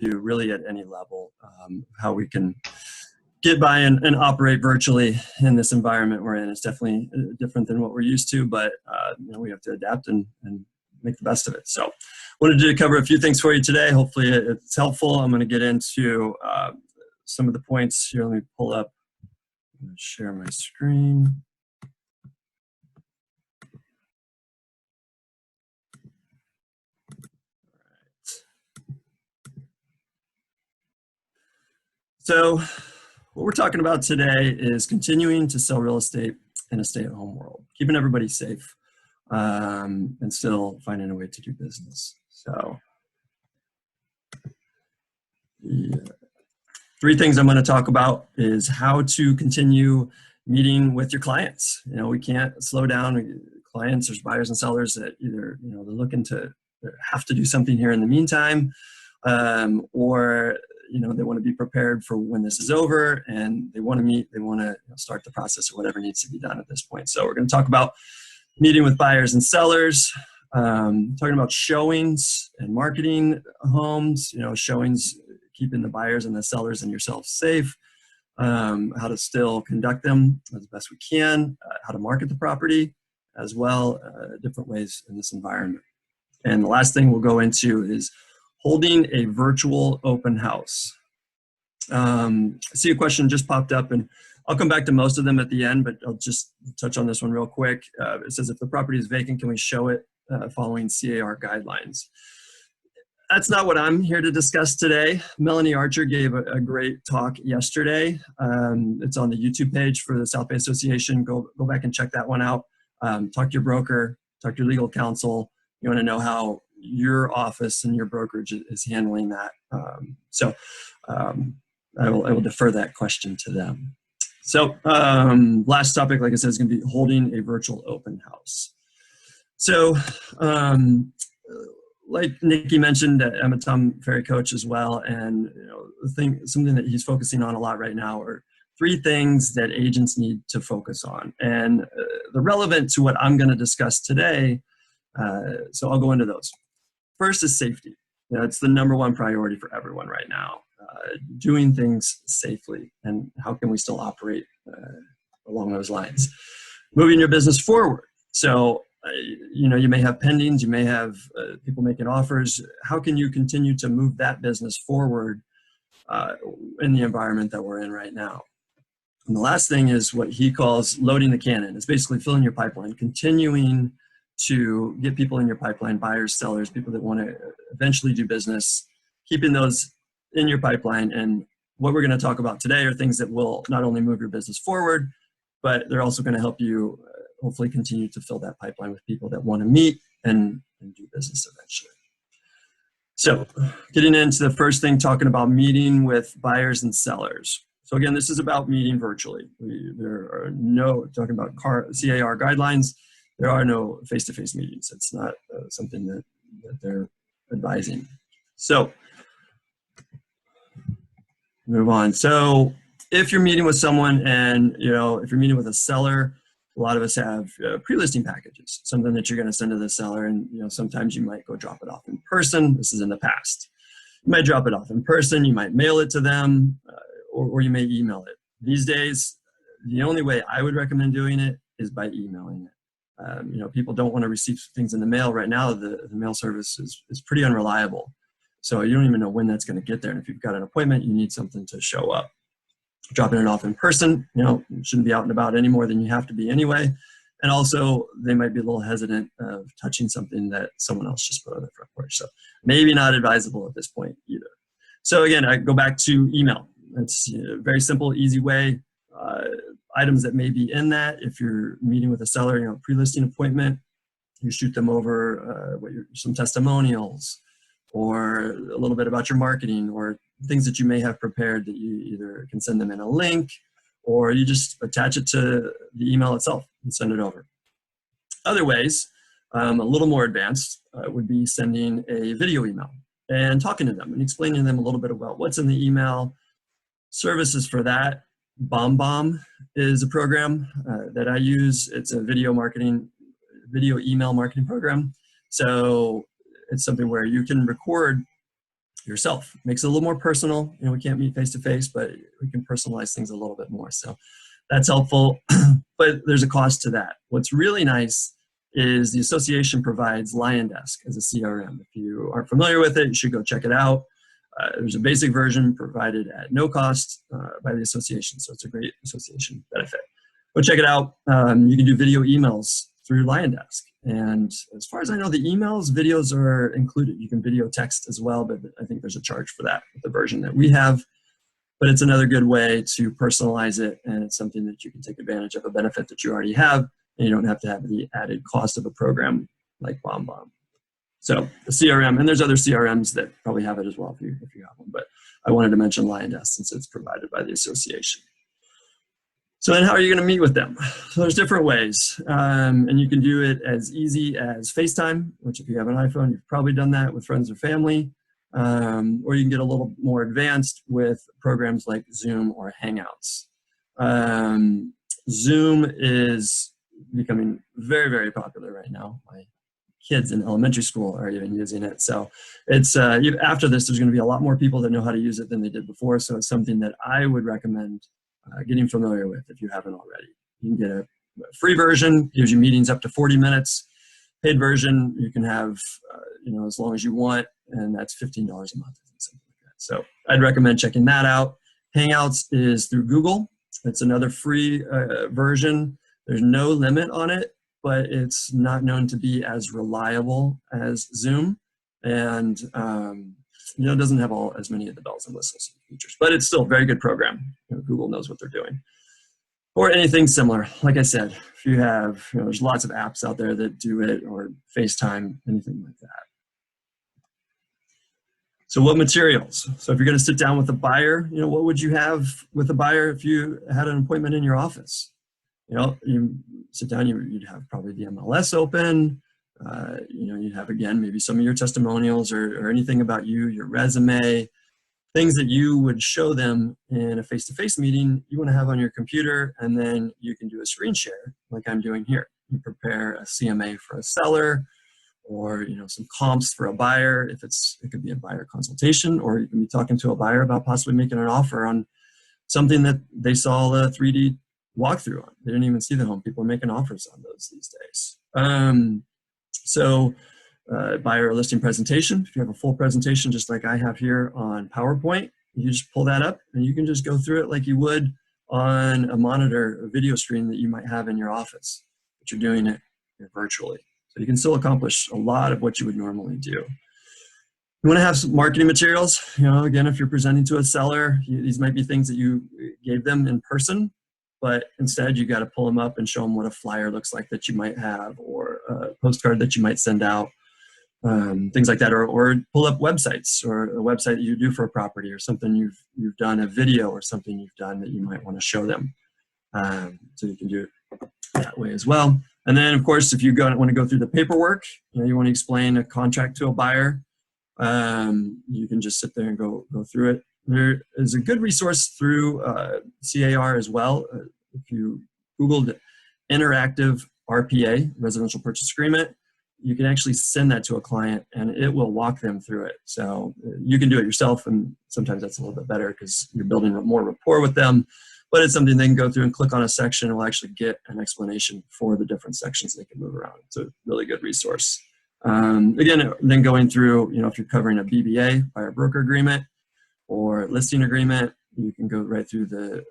really at any level, how we can get by and operate virtually in this environment we're in. It's definitely different than what we're used to, but we have to adapt and make the best of it. So wanted to cover a few things for you today. Hopefully it's helpful. I'm going to get into some of the points here. Let me pull up and share my screen. So what we're talking about today is continuing to sell real estate in a stay-at-home world, keeping everybody safe, and still finding a way to do business. So the three things I'm going to talk about is how to continue meeting with your clients. We can't slow down. Clients, there's buyers and sellers that either they're looking to have to do something here in the meantime, or they want to be prepared for when this is over, and they want to meet, they want to start the process of whatever needs to be done at this point. So we're going to talk about meeting with buyers and sellers, talking about showings and marketing homes, showings, keeping the buyers and the sellers and yourself safe, how to still conduct them as best we can, how to market the property as well, different ways in this environment. And the last thing we'll go into is holding a virtual open house. I see a question just popped up, and I'll come back to most of them at the end, but I'll just touch on this one real quick. It says, if the property is vacant, can we show it following CAR guidelines? That's not what I'm here to discuss today. Melanie Archer gave a great talk yesterday. It's on the YouTube page for the South Bay Association. Go back and check that one out. Talk to your broker, talk to your legal counsel. You want to know how your office and your brokerage is handling that. I will defer that question to them. So last topic, like I said, is going to be holding a virtual open house. So like Nikki mentioned, I'm a Tom Ferry coach as well, and something that he's focusing on a lot right now are three things that agents need to focus on, and they're relevant to what I'm going to discuss today. So I'll go into those. First is safety. It's the number one priority for everyone right now. Doing things safely, and how can we still operate along those lines? Moving your business forward. So, you may have pendings, you may have people making offers. How can you continue to move that business forward in the environment that we're in right now? And the last thing is what he calls loading the cannon. It's basically filling your pipeline, continuing to get people in your pipeline, buyers, sellers, people that want to eventually do business, keeping those in your pipeline. And what we're going to talk about today are things that will not only move your business forward, but they're also going to help you hopefully continue to fill that pipeline with people that want to meet and do business eventually. So getting into the first thing, talking about meeting with buyers and sellers. So again, this is about meeting virtually. Talking about CAR guidelines, there are no face-to-face meetings. It's not something that they're advising. So move on. So if you're meeting with someone, and if you're meeting with a seller, a lot of us have pre-listing packages, something that you're going to send to the seller, and sometimes you might go drop it off in person. This is in the past. You might drop it off in person. You might mail it to them, or you may email it. These days, the only way I would recommend doing it is by emailing it. People don't want to receive things in the mail right now. The mail service is pretty unreliable. So you don't even know when that's going to get there. And if you've got an appointment, you need something to show up. Dropping it off in person, you shouldn't be out and about any more than you have to be anyway. And also, they might be a little hesitant of touching something that someone else just put on their front porch. So maybe not advisable at this point either. So again, I go back to email. It's a very simple, easy way. Items that may be in that, if you're meeting with a seller, pre-listing appointment, you shoot them over some testimonials, or a little bit about your marketing, or things that you may have prepared that you either can send them in a link, or you just attach it to the email itself and send it over. Other ways, a little more advanced, would be sending a video email and talking to them and explaining to them a little bit about what's in the email. Services for that, BombBomb is a program that I use. It's a video email marketing program. So it's something where you can record yourself. Makes it a little more personal. You know, we can't meet face to face, but we can personalize things a little bit more. So that's helpful, but there's a cost to that. What's really nice is the association provides LionDesk as a CRM. If you aren't familiar with it, you should go check it out. There's a basic version provided at no cost by the association, so it's a great association benefit. Go check it out. You can do video emails through LionDesk. And as far as I know, the emails, videos are included. You can video text as well, but I think there's a charge for that with the version that we have. But it's another good way to personalize it, and it's something that you can take advantage of, a benefit that you already have, and you don't have to have the added cost of a program like BombBomb. So the CRM, and there's other CRMs that probably have it as well if you have one, but I wanted to mention LionDesk since it's provided by the association. So then how are you going to meet with them? So there's different ways, and you can do it as easy as FaceTime, which if you have an iPhone, you've probably done that with friends or family, or you can get a little more advanced with programs like Zoom or Hangouts. Zoom is becoming very, very popular right now. My kids in elementary school are even using it. So it's after this, there's going to be a lot more people that know how to use it than they did before. So it's something that I would recommend getting familiar with if you haven't already. You can get a free version, gives you meetings up to 40 minutes. Paid version, you can have as long as you want, and that's $15 a month, something like that. So I'd recommend checking that out. Hangouts is through Google. It's another free version. There's no limit on it, but it's not known to be as reliable as Zoom, and it doesn't have as many of the bells and whistles features, but it's still a very good program. Google knows what they're doing. Or anything similar. Like I said, if you have, there's lots of apps out there that do it, or FaceTime, anything like that. So what materials? So if you're going to sit down with a buyer, what would you have with a buyer if you had an appointment in your office? You sit down, you'd have probably the MLS open. You'd have, again, maybe some of your testimonials or anything about you, your resume, things that you would show them in a face-to-face meeting, you want to have on your computer, and then you can do a screen share like I'm doing here. You prepare a CMA for a seller, or some comps for a buyer. It could be a buyer consultation, or you can be talking to a buyer about possibly making an offer on something that they saw the 3D walkthrough on. They didn't even see the home. People are making offers on those these days. Buyer listing presentation. If you have a full presentation, just like I have here on PowerPoint, you just pull that up and you can just go through it like you would on a monitor, a video screen that you might have in your office, but you're doing it virtually. So you can still accomplish a lot of what you would normally do. You want to have some marketing materials. Again, if you're presenting to a seller, these might be things that you gave them in person, but instead you got to pull them up and show them what a flyer looks like that you might have, or a postcard that you might send out. Things like that, or pull up websites, or a website that you do for a property, or something you've done, a video or something you've done that you might want to show them. So you can do it that way as well. And then, of course, if you want to go through the paperwork, you want to explain a contract to a buyer, you can just sit there and go through it. There is a good resource through CAR as well. If you Googled interactive RPA, residential purchase agreement, you can actually send that to a client and it will walk them through it. So you can do it yourself, and sometimes that's a little bit better because you're building more rapport with them, but it's something they can go through and click on a section and will actually get an explanation for the different sections they can move around. It's a really good resource. Again, then going through, if you're covering a BBA, buyer broker agreement, or listing agreement, you can go right through the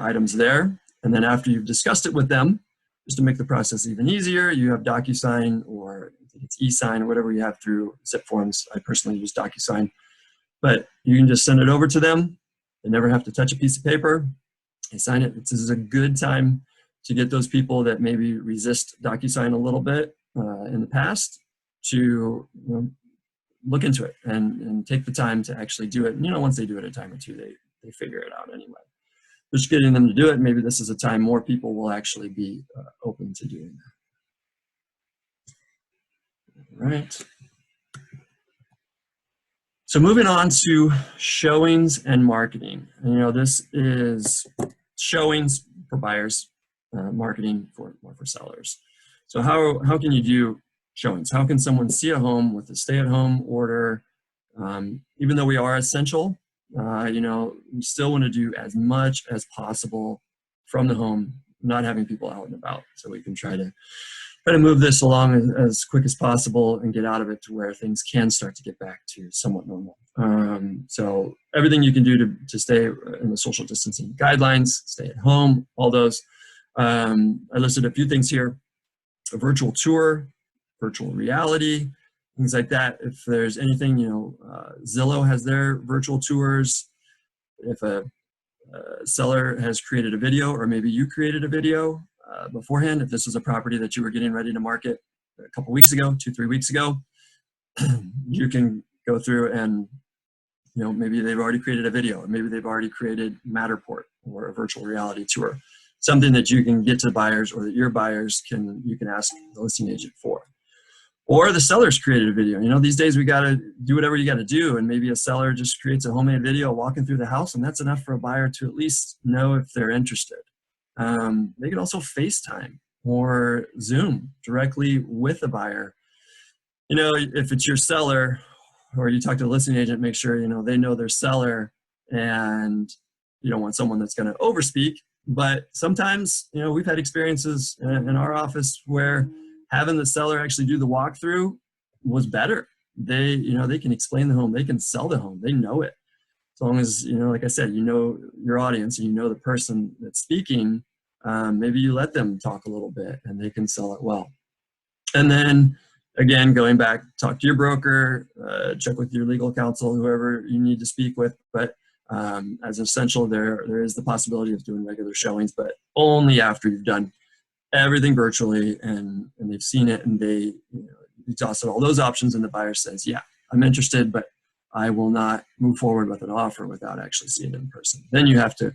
items there. And then after you've discussed it with them, just to make the process even easier, you have DocuSign, or I think it's eSign, or whatever you have through zip forms. I personally use DocuSign, but you can just send it over to them. They never have to touch a piece of paper. They sign it. This is a good time to get those people that maybe resist DocuSign a little bit in the past to look into it and take the time to actually do it. And, once they do it a time or two, they figure it out anyway. Just getting them to do it, maybe this is a time more people will actually be open to doing that. All right. So moving on to showings and marketing. And, this is showings for buyers, marketing for sellers. So how can you do showings? How can someone see a home with a stay-at-home order, Even though we are essential, you know, we still want to do as much as possible from the home, not having people out and about. So we can try to move this along as quick as possible and get out of it to where things can start to get back to somewhat normal. So everything you can do to stay in the social distancing guidelines, stay at home, all those. I listed a few things here: a virtual tour, virtual reality, things like that. If there's anything, you know, Zillow has their virtual tours. If a seller has created a video, or maybe you created a video beforehand, if this was a property that you were getting ready to market a couple weeks ago, 2-3 weeks ago, you can go through and, you know, maybe they've already created a video, or maybe they've already created Matterport or a virtual reality tour, something that you can get to buyers, or that your buyers you can ask the listing agent for. Or the seller's created a video. You know, these days we got to do whatever you got to do, and maybe a seller just creates a homemade video walking through the house, and that's enough for a buyer to at least know if they're interested. They can also FaceTime or Zoom directly with a buyer. You know, if it's your seller, or you talk to the listing agent, make sure, you know, they know their seller, and you don't want someone that's going to overspeak. But sometimes, you know, we've had experiences in our office where having the seller actually do the walkthrough was better. They, you know, they can explain the home, they can sell the home, they know it. As long as, you know, like I said, you know your audience and you know the person that's speaking, maybe you let them talk a little bit and they can sell it well. And then again, going back, talk to your broker, check with your legal counsel, whoever you need to speak with. But as essential, there is the possibility of doing regular showings, but only after you've done everything virtually and they've seen it, and they, you know, exhausted all those options, and the buyer says, yeah, I'm interested, but I will not move forward with an offer without actually seeing it in person. Then you have to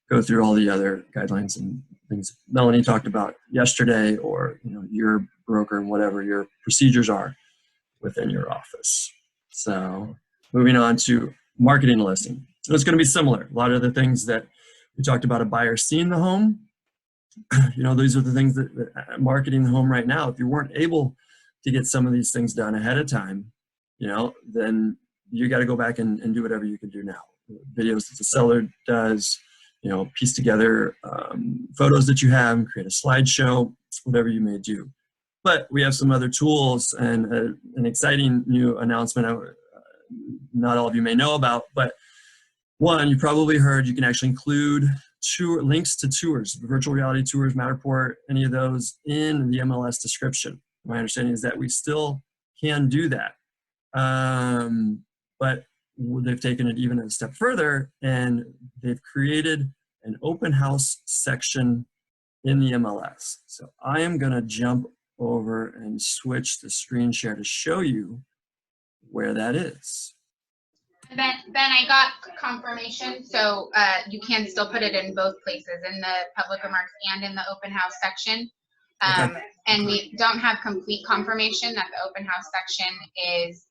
go through all the other guidelines and things Melanie talked about yesterday, or, you know, your broker and whatever your procedures are within your office. So moving on to marketing a listing. So it's going to be similar. A lot of the things that we talked about, a buyer seeing the home, you know, these are the things that marketing the home right now, if you weren't able to get some of these things done ahead of time, you know, then you got to go back and do whatever you can do now. Videos that the seller does, you know, piece together photos that you have, create a slideshow, whatever you may do. But we have some other tools and an exciting new announcement not all of you may know about, but one, you probably heard you can actually include links to tours, virtual reality tours, Matterport, any of those in the MLS description. My understanding is that we still can do that. But they've taken it even a step further, and they've created an open house section in the MLS. So I am going to jump over and switch the screen share to show you where that is. Ben, I got confirmation, so you can still put it in both places, in the public remarks and in the open house section. Okay. And we don't have complete confirmation that the open house section is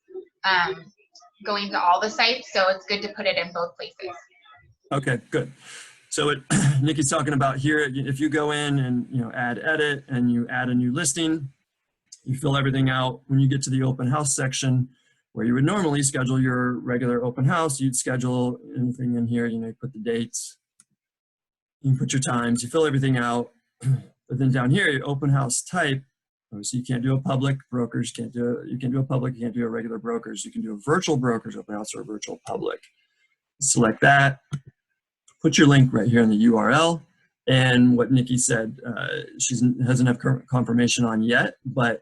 going to all the sites, so it's good to put it in both places. Okay, good. So Nikki's talking about here, if you go in and, you know, add edit and you add a new listing, you fill everything out. When you get to the open house section, where you would normally schedule your regular open house, you'd schedule anything in here, you know, you put the dates, you can put your times, you fill everything out. But then down here, your open house type, obviously you can't do a public, brokers can't do it. You can do a public, you can't do a regular brokers. You can do a virtual brokers open house or a virtual public. Select that, put your link right here in the URL. And what Nikki said, she hasn't have confirmation on yet, but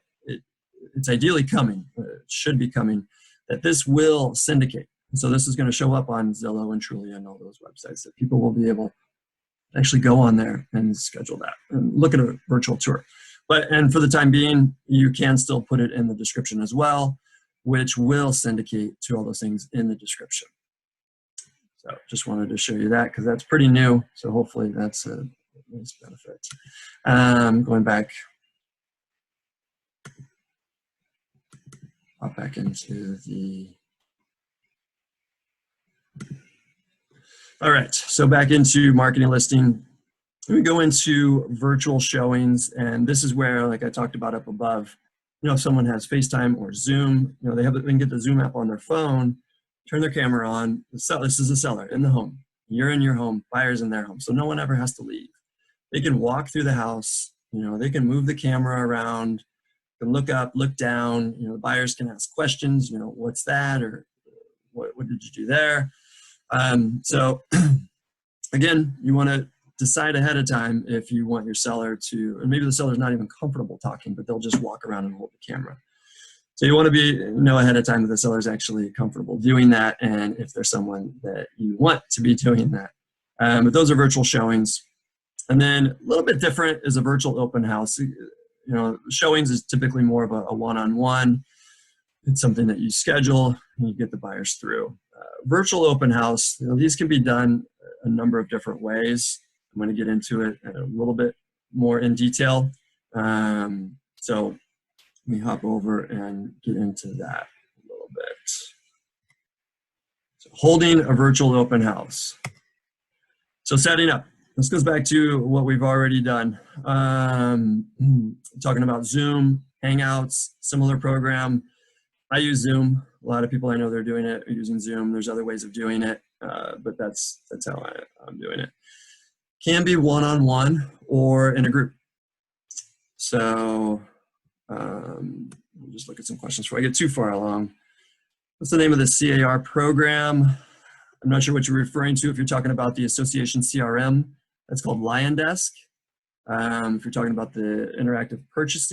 it's ideally coming, it should be coming, that this will syndicate. So this is going to show up on Zillow and Trulia and all those websites, that people will be able to actually go on there and schedule that and look at a virtual tour. And for the time being, you can still put it in the description as well, which will syndicate to all those things in the description. So just wanted to show you that because that's pretty new. So hopefully that's a nice benefit. Going back, pop back into the, all right, so back into marketing listing. We go into virtual showings, and this is where, like I talked about up above, you know, if someone has FaceTime or Zoom, you know, they can get the Zoom app on their phone, turn their camera on. This is a seller in the home. You're in your home, buyer's in their home. So no one ever has to leave. They can walk through the house, they can move the camera around, can look up, look down, the buyers can ask questions, what's that, or what did you do there? So again, you want to decide ahead of time if you want your seller to, and maybe the seller's not even comfortable talking, but they'll just walk around and hold the camera. So you want to know ahead of time that the seller's actually comfortable doing that, and if there's someone that you want to be doing that. But those are virtual showings. And then a little bit different is a virtual open house. Showings is typically more of a one-on-one. It's something that you schedule and you get the buyers through. Virtual open house, these can be done a number of different ways. I'm going to get into it a little bit more in detail. So let me hop over and get into that a little bit. So holding a virtual open house. So setting up. This goes back to what we've already done. Talking about Zoom, Hangouts, similar program. I use Zoom. A lot of people I know they're doing it are using Zoom. There's other ways of doing it, but that's how I'm doing it. Can be one-on-one or in a group. So we'll just look at some questions before I get too far along. What's the name of the CAR program? I'm not sure what you're referring to if you're talking about the association CRM. That's called Lion Desk. If you're talking about the interactive purchase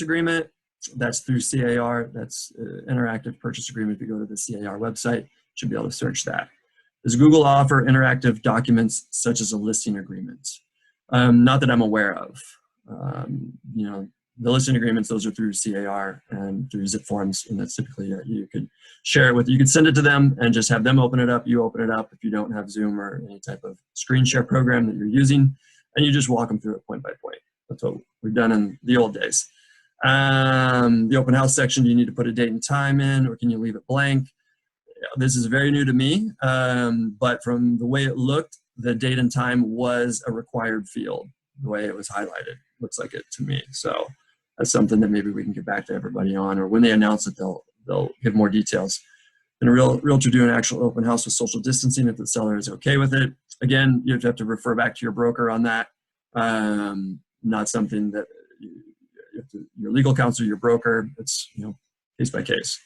agreement, that's through CAR. That's interactive purchase agreement. If you go to the CAR website, you should be able to search that. Does Google offer interactive documents such as a listing agreement? Not that I'm aware of. The listing agreements, those are through CAR and through zip forms, and that's typically you could share it with, you could send it to them and just have them open it up, you open it up if you don't have Zoom or any type of screen share program that you're using, and you just walk them through it point by point. That's what we've done in the old days. The open house section, do you need to put a date and time in, or can you leave it blank? This is very new to me, but from the way it looked, the date and time was a required field, the way it was highlighted. Looks like it to me. So that's something that maybe we can get back to everybody on, or when they announce it, they'll give more details. And a realtor do an actual open house with social distancing if the seller is okay with it. Again, you have to refer back to your broker on that. Not something that your legal counsel, your broker, it's case by case.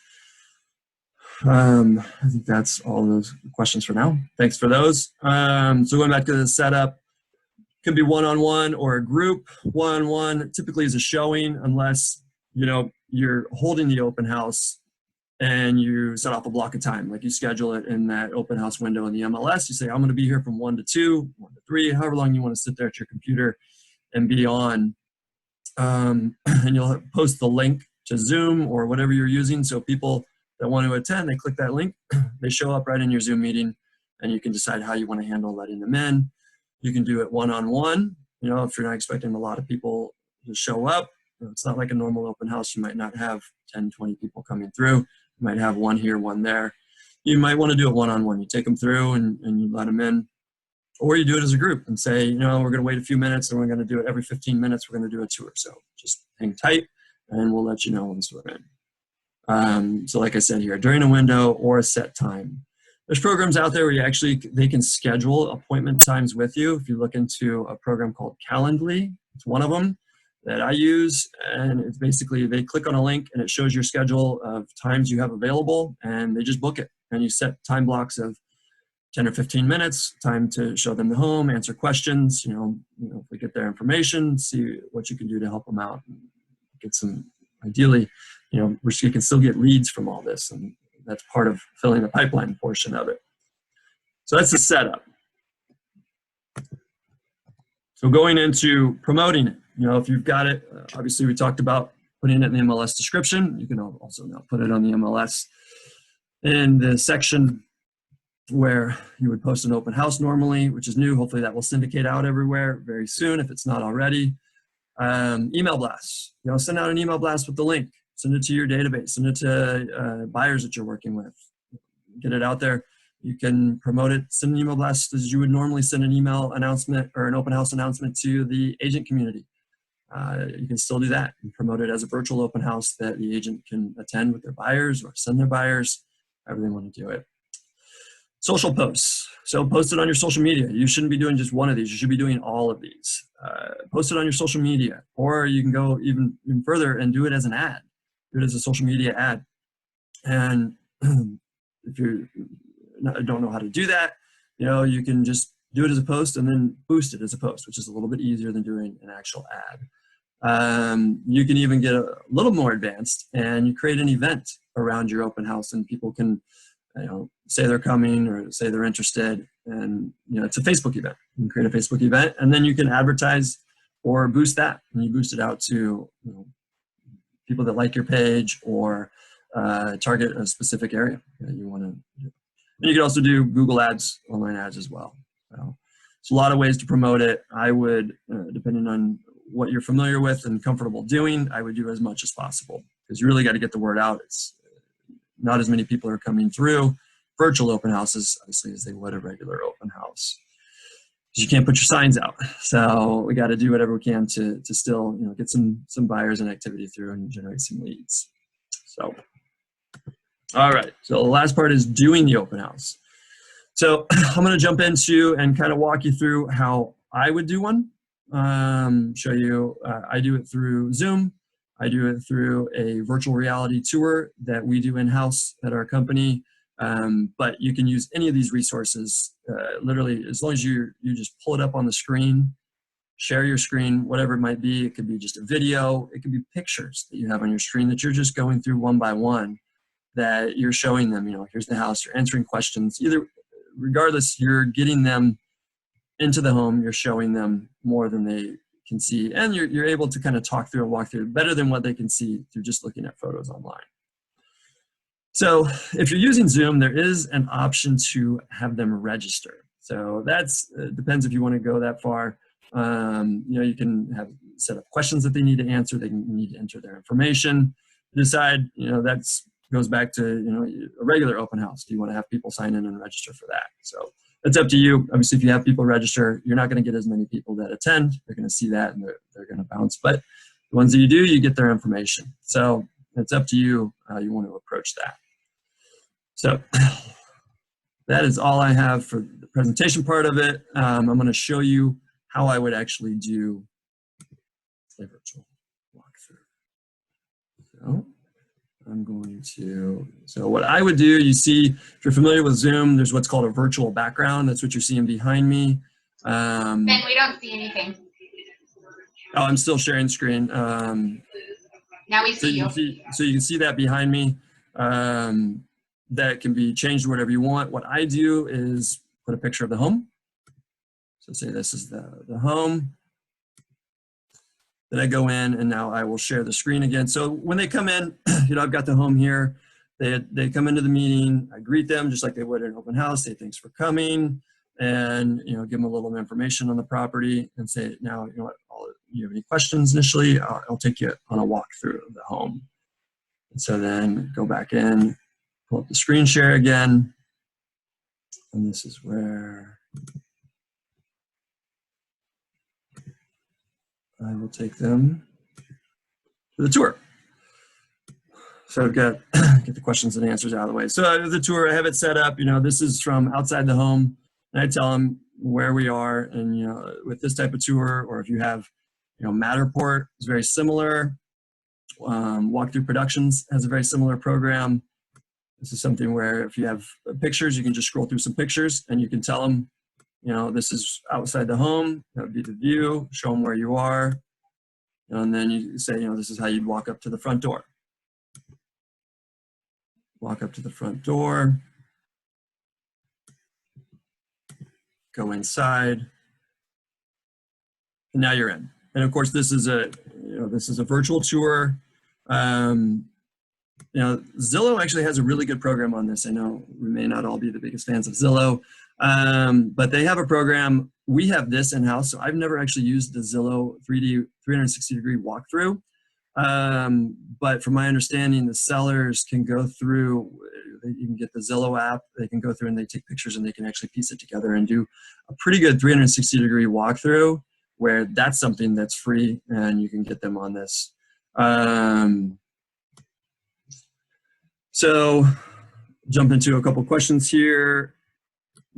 I think that's all those questions for now. Thanks for those. So going back to the setup, can be one-on-one or a group. One-on-one typically is a showing, unless you're holding the open house and you set off a block of time, like you schedule it in that open house window in the MLS. You say, I'm going to be here from 1 to 2, 1 to 3, however long you want to sit there at your computer and be on. And you'll post the link to Zoom or whatever you're using, so people that want to attend, they click that link, they show up right in your Zoom meeting, and you can decide how you want to handle letting them in. You can do it one-on-one, if you're not expecting a lot of people to show up. It's not like a normal open house. You might not have 10, 20 people coming through. You might have one here, one there. You might want to do it one-on-one. You take them through and you let them in. Or you do it as a group and say, we're going to wait a few minutes and we're going to do it every 15 minutes. We're going to do a tour. So just hang tight and we'll let you know once we're in. So like I said here, during a window or a set time. There's programs out there where they can schedule appointment times with you. If you look into a program called Calendly, it's one of them that I use, and it's basically they click on a link and it shows your schedule of times you have available, and they just book it. And you set time blocks of 10 or 15 minutes, time to show them the home, answer questions, if we get their information, see what you can do to help them out, and get some, ideally, you can still get leads from all this, and that's part of filling the pipeline portion of it. So that's the setup. So going into promoting it, if you've got it, obviously we talked about putting it in the MLS description. You can also now put it on the MLS in the section where you would post an open house normally, which is new. Hopefully that will syndicate out everywhere very soon if it's not already. Email blasts, send out an email blast with the link. Send it to your database, send it to buyers that you're working with. Get it out there. You can promote it, send an email blast as you would normally send an email announcement or an open house announcement to the agent community. You can still do that and promote it as a virtual open house that the agent can attend with their buyers or send their buyers, however they want to do it. Social posts. So post it on your social media. You shouldn't be doing just one of these. You should be doing all of these. Post it on your social media, or you can go even further and do it as an ad. Do it as a social media ad. And if you don't know how to do that, you can just do it as a post and then boost it as a post, which is a little bit easier than doing an actual ad. You can even get a little more advanced and you create an event around your open house, and people can say they're coming or say they're interested, and it's a Facebook event. You can create a Facebook event, and then you can advertise or boost that, and you boost it out to people that like your page, or target a specific area that you want to do. And you can also do Google ads, online ads as well. So it's a lot of ways to promote it. I would, depending on what you're familiar with and comfortable doing, I would do as much as possible, because you really got to get the word out. It's not as many people are coming through virtual open houses, obviously, as they would a regular open house. You can't put your signs out. So we got to do whatever we can to still get some buyers and activity through and generate some leads. So, all right. So the last part is doing the open house. So I'm going to jump into and kind of walk you through how I would do one. Show you, I do it through Zoom. I do it through a virtual reality tour that we do in-house at our company. But you can use any of these resources, literally, as long as you just pull it up on the screen, share your screen, whatever it might be. It could be just a video. It could be pictures that you have on your screen that you're just going through one by one, that you're showing them, here's the house, you're answering questions. Regardless, you're getting them into the home, you're showing them more than they can see, and you're able to kind of talk through and walk through better than what they can see through just looking at photos online. So if you're using Zoom, there is an option to have them register. So that's depends if you want to go that far. You can have set up questions that they need to answer. They need to enter their information. Decide, that goes back to a regular open house. Do you want to have people sign in and register for that? So it's up to you. Obviously, if you have people register, you're not going to get as many people that attend. They're going to see that and they're going to bounce. But the ones that you do, you get their information. So it's up to you how you want to approach that. So that is all I have for the presentation part of it. I'm going to show you how I would actually do a virtual walkthrough. So I'm going to, so what I would do, you see, if you're familiar with Zoom, there's what's called a virtual background. That's what you're seeing behind me. Ben, we don't see anything. Oh, I'm still sharing screen. Now we see you. So you can see that behind me. That can be changed to whatever you want. What I do is put a picture of the home. So say this is the home. Then I go in and now I will share the screen again. So when they come in, I've got the home here. They come into the meeting. I greet them just like they would in an open house. Say thanks for coming, and give them a little information on the property and say, now what? You have any questions initially? I'll take you on a walkthrough of the home. And so then go back in, pull up the screen share again, and this is where I will take them to the tour. So I've got get the questions and answers out of the way. So the tour, I have it set up. This is from outside the home, and I tell them where we are. And with this type of tour, or if you have, Matterport is very similar. Walkthrough Productions has a very similar program. This is something where if you have pictures, you can just scroll through some pictures, and you can tell them, this is outside the home. That would be the view. Show them where you are, and then you say, this is how you'd walk up to the front door. Walk up to the front door, go inside, and now you're in. And of course, this is a virtual tour. Zillow actually has a really good program on this. I know we may not all be the biggest fans of Zillow, but they have a program. We have this in-house, so I've never actually used the Zillow 360-degree walkthrough. But from my understanding, the sellers can go through, you can get the Zillow app, they can go through and they take pictures and they can actually piece it together and do a pretty good 360-degree walkthrough, where that's something that's free and you can get them on this. So jump into a couple questions here.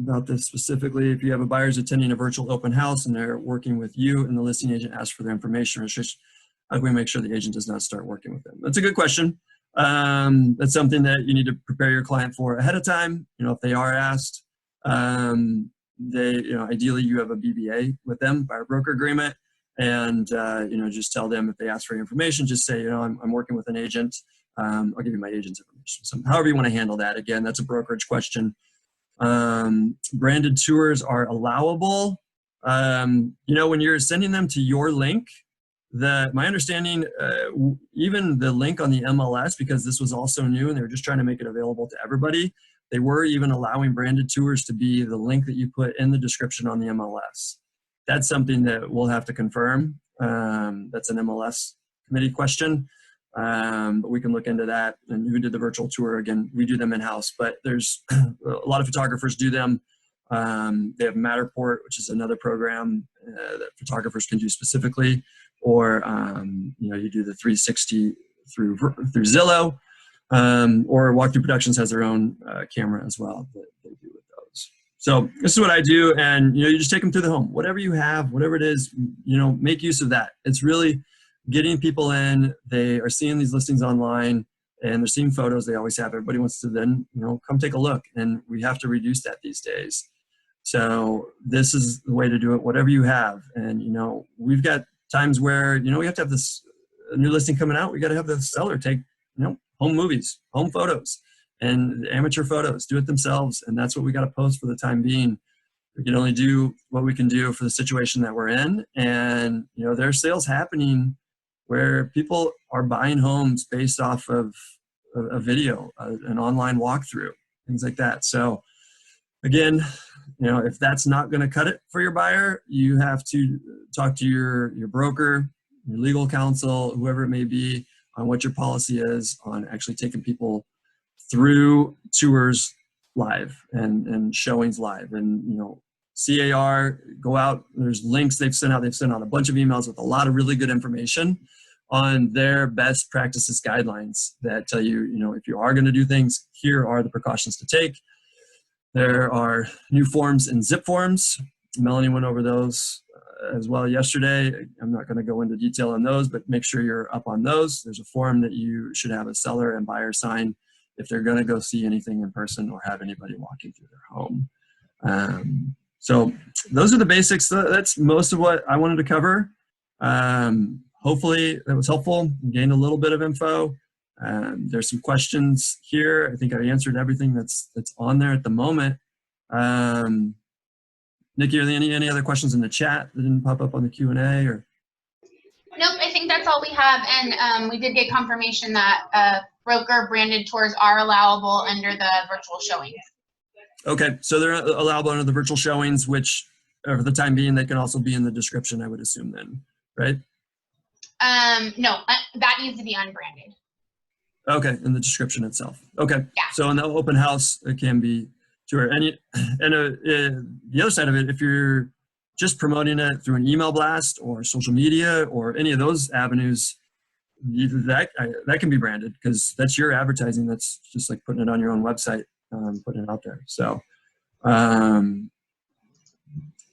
about this specifically. If you have a buyer's attending a virtual open house and they're working with you and the listing agent asks for their information, how can we make sure the agent does not start working with them? That's a good question. That's something that you need to prepare your client for ahead of time. If they are asked, ideally you have a BBA with them, buyer broker agreement, and just tell them if they ask for your information, just say, I'm working with an agent. I'll give you my agent's information. So however you want to handle that. Again, that's a brokerage question. Branded tours are allowable. When you're sending them to your link, my understanding, even the link on the MLS, because this was also new and they were just trying to make it available to everybody, they were even allowing branded tours to be the link that you put in the description on the MLS. That's something that we'll have to confirm. That's an MLS committee question, but we can look into that. And who did the virtual tour? Again, we do them in-house, but there's a lot of photographers do them. They have Matterport, which is another program that photographers can do specifically, or you do the 360 through Zillow, or Walkthrough Productions has their own camera as well that they do with those. So this is what I do, and you just take them through the home. Whatever you have, whatever it is, make use of that. It's really getting people in. They are seeing these listings online, and they're seeing photos. They always have. Everybody wants to then come take a look, and we have to reduce that these days. So this is the way to do it. Whatever you have, and we've got times where we have to have this new listing coming out. We got to have the seller take home movies, home photos, and amateur photos. Do it themselves, and that's what we got to post for the time being. We can only do what we can do for the situation that we're in, and there's sales happening where people are buying homes based off of a video, an online walkthrough, things like that. So again, if that's not going to cut it for your buyer, you have to talk to your broker, your legal counsel, whoever it may be, on what your policy is on actually taking people through tours live and showings live. And CAR, go out, there's links they've sent out a bunch of emails with a lot of really good information on their best practices guidelines that tell you, if you are going to do things, here are the precautions to take. There are new forms and zip forms. Melanie went over those as well yesterday. I'm not going to go into detail on those, but make sure you're up on those. There's a form that you should have a seller and buyer sign if they're going to go see anything in person or have anybody walking through their home. So those are the basics. That's most of what I wanted to cover. Hopefully that was helpful. Gained a little bit of info. There's some questions here. I think I answered everything that's on there at the moment. Nikki, are there any other questions in the chat that didn't pop up on the Q&A? Or? Nope, I think that's all we have. And we did get confirmation that broker branded tours are allowable under the virtual showings. Okay, so they're allowable under the virtual showings, which for the time being, they can also be in the description, I would assume then, right? No, that needs to be unbranded. Okay, in the description itself. Okay, yeah. So in the open house, it can be tour. And the other side of it, if you're just promoting it through an email blast or social media or any of those avenues, that can be branded because that's your advertising. That's just like putting it on your own website, putting it out there. So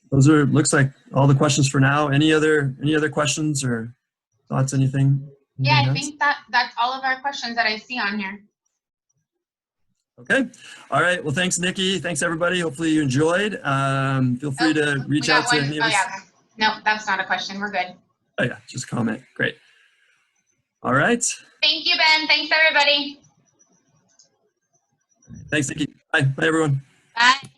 those are, looks like all the questions for now. Any other questions or thoughts, anything? Yeah, I think that's all of our questions that I see on here. Okay. All right. Well, thanks, Nikki. Thanks, everybody. Hopefully you enjoyed. Feel free to reach out to any of us. Yeah. No, that's not a question. We're good. Oh, yeah. Just comment. Great. All right. Thank you, Ben. Thanks, everybody. Thanks, Nikki. Bye. Bye, everyone. Bye.